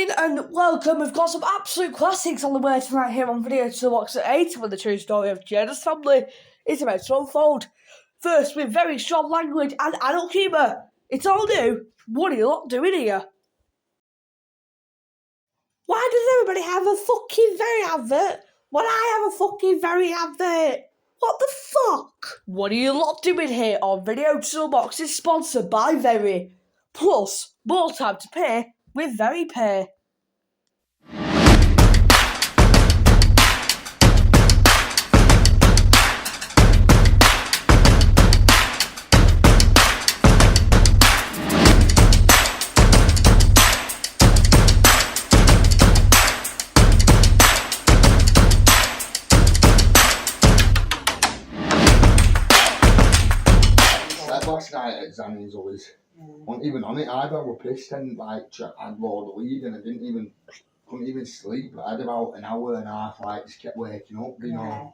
morning and welcome. We've got some absolute classics on the way tonight here on Video Toolbox at 8 when the true story of Jada's family is about to unfold. First, with very strong language and adult humour. It's all new. What are you lot doing here? Why does everybody have a fucking very advert when I have a fucking very advert? What the fuck? What are you lot doing here on Video Toolbox is sponsored by Very. Plus, more time to pay with Very Pay. Last night at Zanny's always wasn't even on it either. I were pissed and I'd rolled the lead and I couldn't even sleep. I had about an hour and a half, just kept waking up, you know.